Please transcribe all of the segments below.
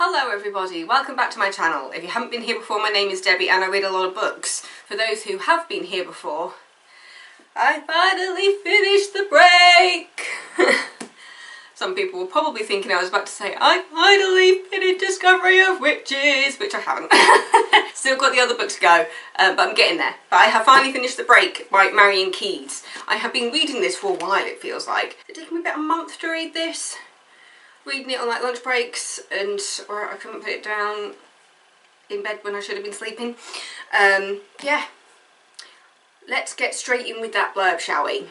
Hello everybody, welcome back to my channel. If you haven't been here before, my name is Debbie and I read a lot of books. For those who have been here before, I finally finished the break! Some people were probably thinking I was about to say, I finally finished Discovery of Witches, which I haven't. Still got the other book to go, but I'm getting there. But I have finally finished The Break by Marian Keyes. I have been reading this for a while, it feels like. It took me about a month to read this. Reading it on like lunch breaks, and or I couldn't put it down in bed when I should have been sleeping. Yeah, let's get straight in with that blurb, shall we?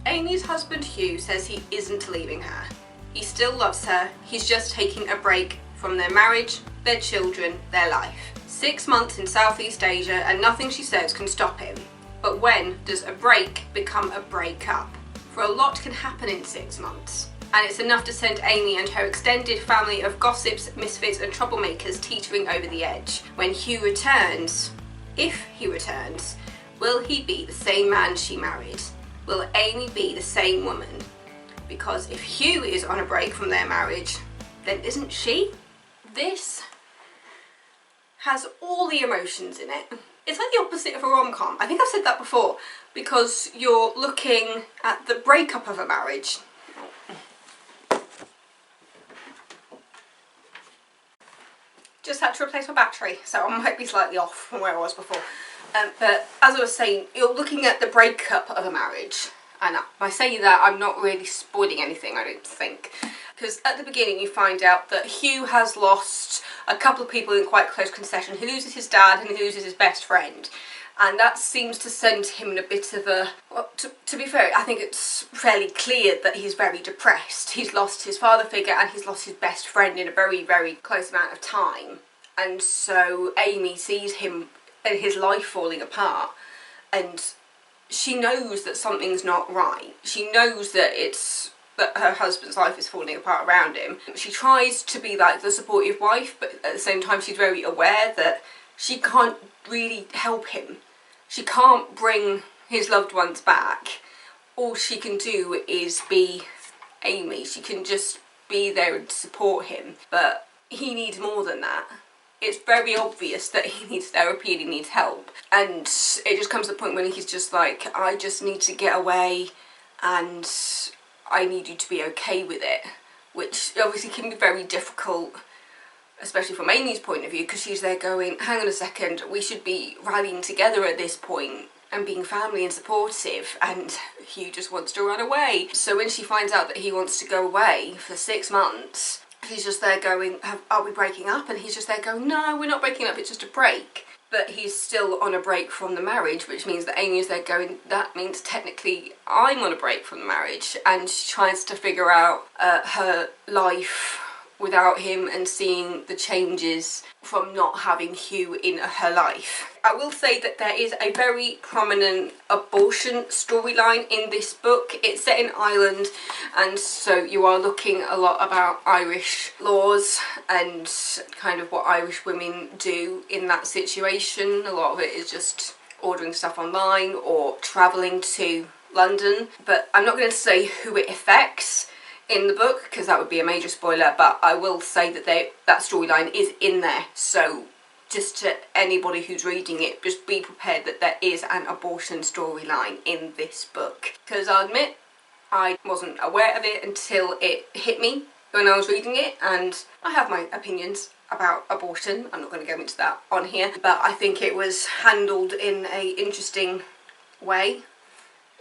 Amy's husband Hugh says he isn't leaving her. He still loves her, he's just taking a break from their marriage, their children, their life. 6 months in Southeast Asia and nothing she says can stop him. But when does a break become a breakup? For a lot can happen in 6 months. And it's enough to send Amy and her extended family of gossips, misfits and troublemakers teetering over the edge. When Hugh returns, if he returns, will he be the same man she married? Will Amy be the same woman? Because if Hugh is on a break from their marriage, then isn't she? This has all the emotions in it. It's like the opposite of a rom-com. I think I've said that before, because you're looking at the breakup of a marriage. Just had to replace my battery, so I might be slightly off from where I was before. But as I was saying, you're looking at the breakup of a marriage. And by saying that, I'm not really spoiling anything, I don't think. Because at the beginning you find out that Hugh has lost a couple of people in quite close concession. He loses his dad and he loses his best friend. And that seems to send him in a bit of a... Well, to be fair, I think it's fairly clear that he's very depressed. He's lost his father figure and he's lost his best friend in a very, very close amount of time. And so Amy sees him and his life falling apart, and she knows that something's not right. She knows that her husband's life is falling apart around him. She tries to be like the supportive wife, but at the same time she's very aware that she can't really help him. She can't bring his loved ones back. All she can do is be Amy. She can just be there and support him. But he needs more than that. It's very obvious that he needs therapy and he needs help. And it just comes to the point when he's just like, I just need to get away and I need you to be okay with it. Which obviously can be very difficult, especially from Amy's point of view, because she's there going, hang on a second, we should be rallying together at this point and being family and supportive, and Hugh just wants to run away. So when she finds out that he wants to go away for 6 months, she's just there going, are we breaking up? And he's just there going, no, we're not breaking up, it's just a break. But he's still on a break from the marriage, which means that Amy is there going, that means technically I'm on a break from the marriage. And she tries to figure out her life without him and seeing the changes from not having Hugh in her life. I will say that there is a very prominent abortion storyline in this book. It's set in Ireland, and so you are looking a lot about Irish laws and kind of what Irish women do in that situation. A lot of it is just ordering stuff online or travelling to London, but I'm not going to say who it affects in the book because that would be a major spoiler, but I will say that that storyline is in there, so just to anybody who's reading it, just be prepared that there is an abortion storyline in this book. Because I'll admit, I wasn't aware of it until it hit me when I was reading it, and I have my opinions about abortion. I'm not going to go into that on here, but I think it was handled in an interesting way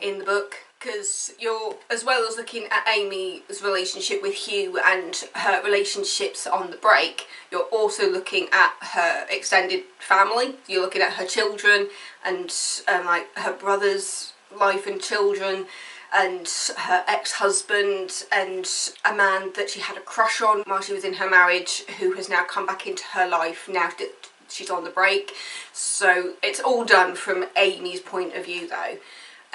in the book. Because you're, as well as looking at Amy's relationship with Hugh and her relationships on the break, you're also looking at her extended family. You're looking at her children and like her brother's life and children, and her ex-husband, and a man that she had a crush on while she was in her marriage, who has now come back into her life now that she's on the break. So it's all done from Amy's point of view though.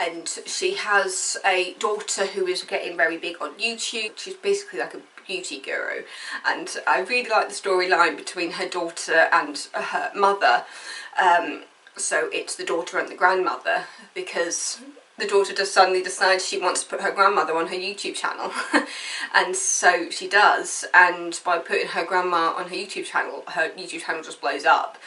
And she has a daughter who is getting very big on YouTube. She's basically like a beauty guru. And I really like the storyline between her daughter and her mother. So it's the daughter and the grandmother, because the daughter just suddenly decides she wants to put her grandmother on her YouTube channel. And so she does, and by putting her grandma on her YouTube channel just blows up.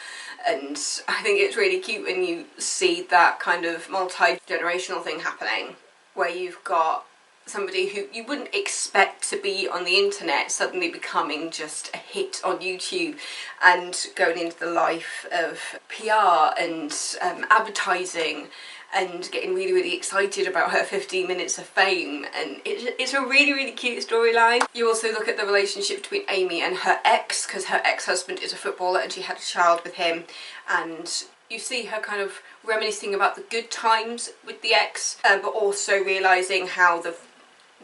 And I think it's really cute when you see that kind of multi-generational thing happening, where you've got somebody who you wouldn't expect to be on the internet suddenly becoming just a hit on YouTube and going into the life of PR and advertising and getting really, really excited about her 15 minutes of fame. And it's a really, really cute storyline. You also look at the relationship between Amy and her ex, because her ex-husband is a footballer and she had a child with him, and you see her kind of reminiscing about the good times with the ex, but also realising how the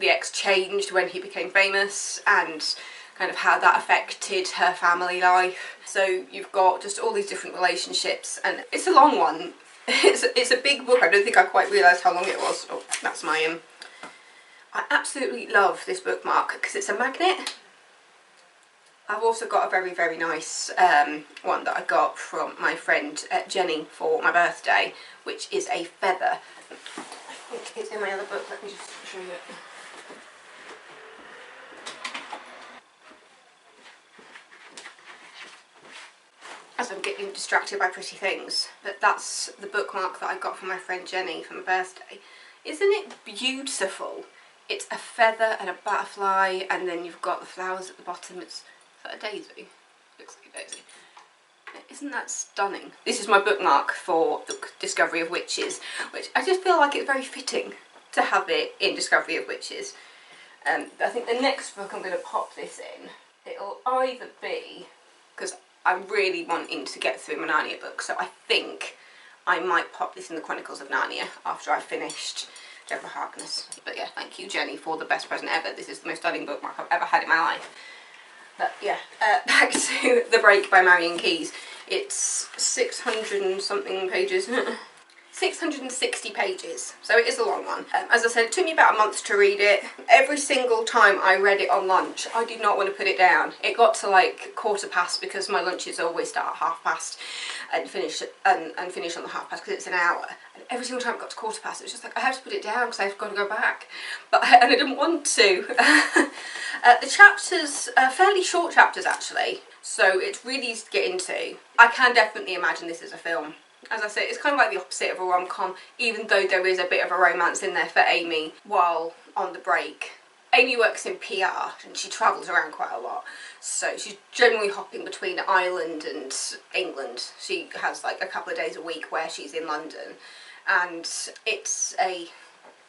ex changed when he became famous and kind of how that affected her family life. So you've got just all these different relationships, and it's a long one. It's a big book. I don't think I quite realised how long it was. Oh, that's my I absolutely love this bookmark because it's a magnet. I've also got a very, very nice one that I got from my friend Jenny for my birthday, which is a feather. I think it's in my other book. Let me just show you it. As I'm getting distracted by pretty things, but that's the bookmark that I got from my friend Jenny for my birthday. Isn't it beautiful? It's a feather and a butterfly, and then you've got the flowers at the bottom. Is that a daisy? Looks like a daisy. Isn't that stunning? This is my bookmark for the Discovery of Witches, which I just feel like it's very fitting to have it in Discovery of Witches. I think the next book I'm going to pop this in, it'll either be, because I'm really wanting to get through my Narnia book, so I think I might pop this in the Chronicles of Narnia after I've finished Deborah Harkness. But yeah, thank you Jenny for the best present ever. This is the most stunning bookmark I've ever had in my life. But yeah, back to The Break by Marian Keyes. It's 600 and something pages. 660 pages, so it is a long one. As I said, it took me about a month to read it. Every single time I read it on lunch, I did not want to put it down. It got to like 1:15 because my lunches always start at 1:30 and finish on the 1:30 because it's an hour. And every single time it got to 1:15, it was just like I have to put it down because I've got to go back. And I didn't want to. The chapters are fairly short chapters actually, so it's really easy to get into. I can definitely imagine this as a film. As I said, it's kind of like the opposite of a rom-com, even though there is a bit of a romance in there for Amy while on the break. Amy works in PR and she travels around quite a lot, so she's generally hopping between Ireland and England. She has like a couple of days a week where she's in London, and it's a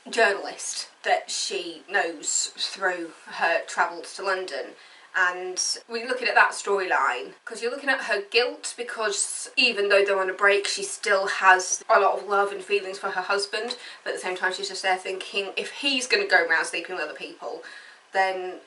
journalist that she knows through her travels to London. And we're looking at that storyline because you're looking at her guilt, because even though they're on a break, she still has a lot of love and feelings for her husband, but at the same time she's just there thinking, if he's going to go around sleeping with other people, then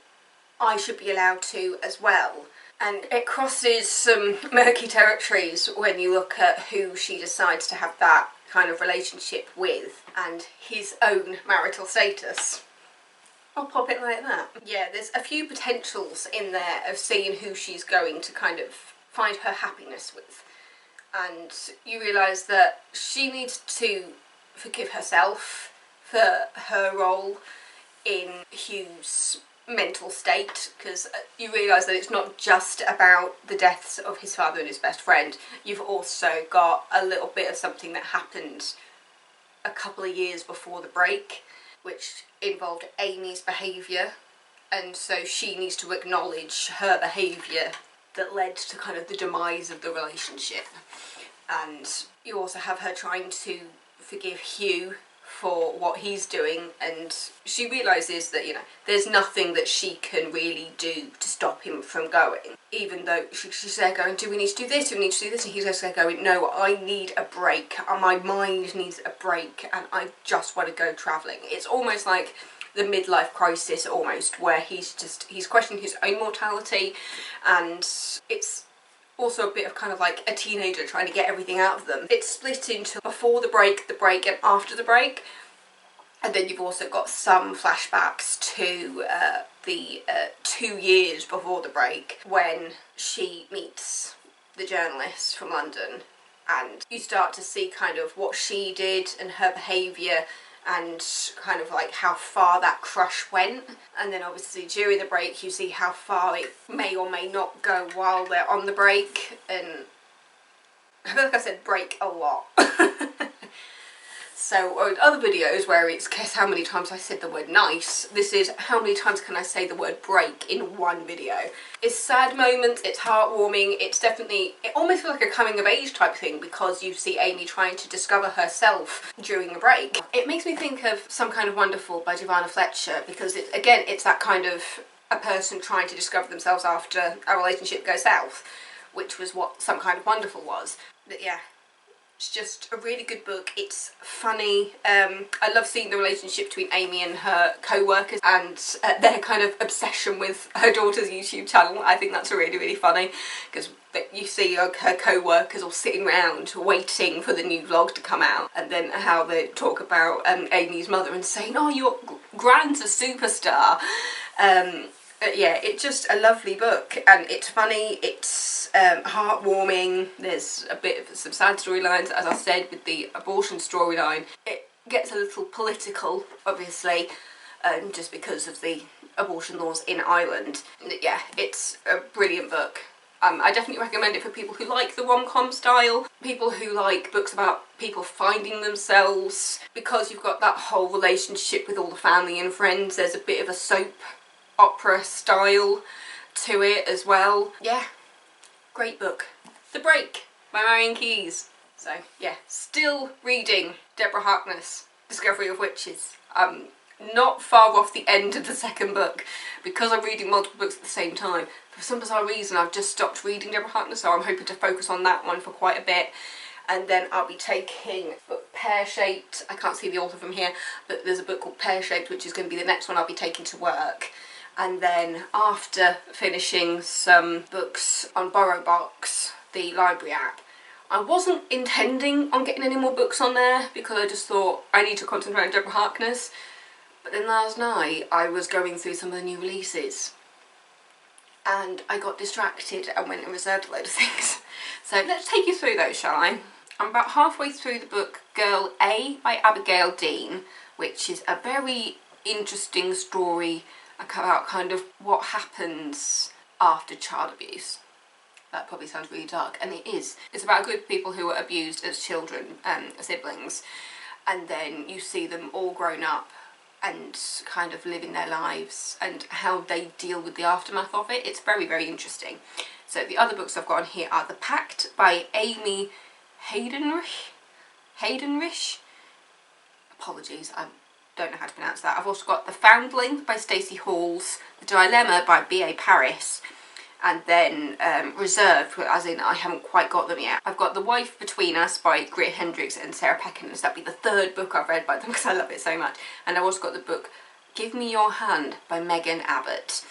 I should be allowed to as well. And it crosses some murky territories when you look at who she decides to have that kind of relationship with and his own marital status. I'll pop it like that. Yeah, there's a few potentials in there of seeing who she's going to kind of find her happiness with. And you realise that she needs to forgive herself for her role in Hugh's mental state, because you realise that it's not just about the deaths of his father and his best friend. You've also got a little bit of something that happened a couple of years before the break, which involved Amy's behaviour, and so she needs to acknowledge her behaviour that led to kind of the demise of the relationship. And you also have her trying to forgive Hugh for what he's doing, and she realises that, you know, there's nothing that she can really do to stop him from going, even though she's there going, do we need to do this, do we need to do this, and he's just there going, no, I need a break, my mind needs a break, and I just want to go travelling. It's almost like the midlife crisis almost, where he's questioning his own mortality, and it's also a bit of kind of like a teenager trying to get everything out of them. It's split into before the break, and after the break. And then you've also got some flashbacks to the 2 years before the break, when she meets the journalist from London. And you start to see kind of what she did and her behaviour and kind of like how far that crush went. And then obviously during the break you see how far it may or may not go while they're on the break, and I feel like I said break a lot. So other videos where it's guess how many times I said the word nice, this is how many times can I say the word break in one video. It's sad moments, it's heartwarming, it's definitely, it almost feels like a coming of age type thing because you see Amy trying to discover herself during the break. It makes me think of Some Kind of Wonderful by Giovanna Fletcher, because again it's that kind of a person trying to discover themselves after a relationship goes south, which was what Some Kind of Wonderful was. But yeah, it's just a really good book. It's funny. I love seeing the relationship between Amy and her co-workers and their kind of obsession with her daughter's YouTube channel. I think that's really, really funny because you see her co-workers all sitting around waiting for the new vlog to come out, and then how they talk about Amy's mother and saying, oh, your grand's a superstar. Yeah, it's just a lovely book, and it's funny, it's heartwarming. There's a bit of some sad storylines, as I said, with the abortion storyline. It gets a little political, obviously, just because of the abortion laws in Ireland. Yeah, it's a brilliant book. I definitely recommend it for people who like the rom-com style, people who like books about people finding themselves, because you've got that whole relationship with all the family and friends. There's a bit of a soap opera style to it as well. Yeah, great book. The Break by Marian Keyes. So yeah, still reading Deborah Harkness' Discovery of Witches. Not far off the end of the second book because I'm reading multiple books at the same time. For some bizarre reason I've just stopped reading Deborah Harkness, so I'm hoping to focus on that one for quite a bit. And then I'll be taking book Pear Shaped. I can't see the author from here, but there's a book called Pear Shaped which is going to be the next one I'll be taking to work. And then after finishing some books on BorrowBox, the library app, I wasn't intending on getting any more books on there because I just thought I need to concentrate on Deborah Harkness. But then last night I was going through some of the new releases and I got distracted and went and reserved a load of things. So let's take you through those, shall I? I'm about halfway through the book Girl A by Abigail Dean, which is a very interesting story about kind of what happens after child abuse. That probably sounds really dark, and it is. It's about a group of people who were abused as children, siblings, and then you see them all grown up and kind of living their lives and how they deal with the aftermath of it. It's very, very interesting. So the other books I've got on here are The Pact by Amy Heidenreich. Apologies, I don't know how to pronounce that. I've also got The Foundling by Stacey Halls, The Dilemma by B.A. Paris, and then Reserved, as in I haven't quite got them yet. I've got The Wife Between Us by Greer Hendricks and Sarah Pekins. That'd be the third book I've read by them because I love it so much. And I've also got the book Give Me Your Hand by Megan Abbott.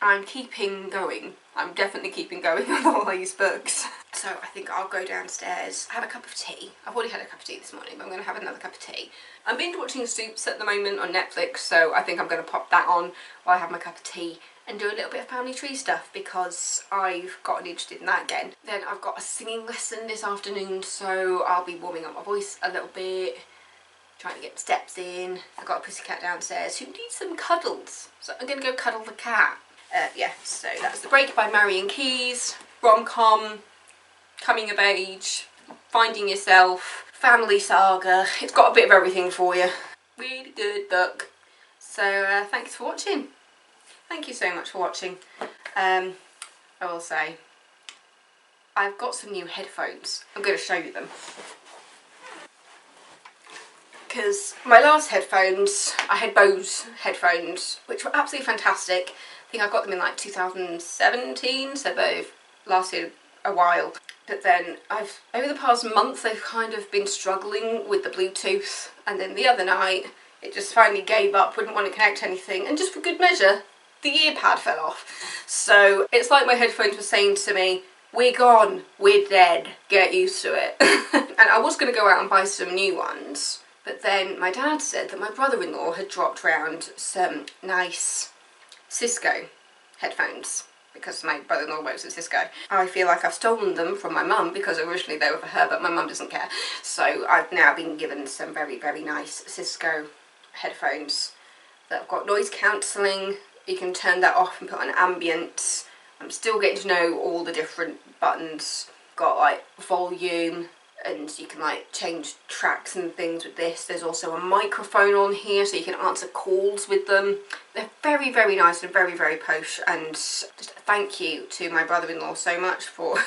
I'm keeping going. I'm definitely keeping going with all these books. So I think I'll go downstairs, have a cup of tea. I've already had a cup of tea this morning, but I'm going to have another cup of tea. I'm binge watching Suits at the moment on Netflix, so I think I'm going to pop that on while I have my cup of tea and do a little bit of family tree stuff because I've gotten interested in that again. Then I've got a singing lesson this afternoon, so I'll be warming up my voice a little bit, trying to get steps in. I've got a pussycat downstairs who needs some cuddles, so I'm going to go cuddle the cat. Yeah, so that's The Break by Marian Keyes. Rom-com, coming of age, finding yourself, family saga. It's got a bit of everything for you. Really good book. So thanks for watching. Thank you so much for watching. I will say, I've got some new headphones. I'm going to show you them. Because my last headphones, I had Bose headphones, which were absolutely fantastic. I think I got them in like 2017, so they've lasted a while. But then over the past month, they've kind of been struggling with the Bluetooth. And then the other night, it just finally gave up, wouldn't want to connect to anything. And just for good measure, the ear pad fell off. So it's like my headphones were saying to me, we're gone, we're dead, get used to it. And I was going to go out and buy some new ones. But then my dad said that my brother-in-law had dropped round some nice Cisco headphones because my brother-in-law works at Cisco. I feel like I've stolen them from my mum because originally they were for her, but my mum doesn't care. So I've now been given some very, very nice Cisco headphones that have got noise cancelling. You can turn that off and put on ambient. I'm still getting to know all the different buttons. Got like volume, and you can like change tracks and things with this. There's also a microphone on here so you can answer calls with them. They're very, very nice and very, very posh, and just thank you to my brother-in-law so much for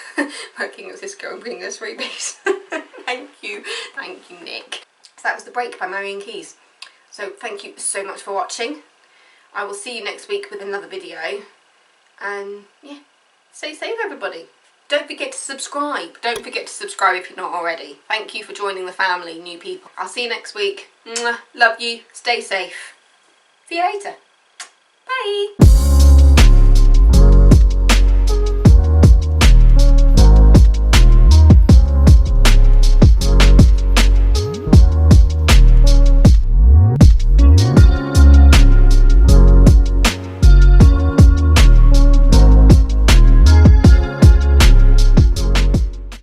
working with Cisco and bringing us freebies. Thank you, Nick. So that was The Break by Marian Keyes. So thank you so much for watching. I will see you next week with another video, and yeah, stay safe everybody. Don't forget to subscribe. Don't forget to subscribe if you're not already. Thank you for joining the family, new people. I'll see you next week. Mwah. Love you. Stay safe. See you later. Bye.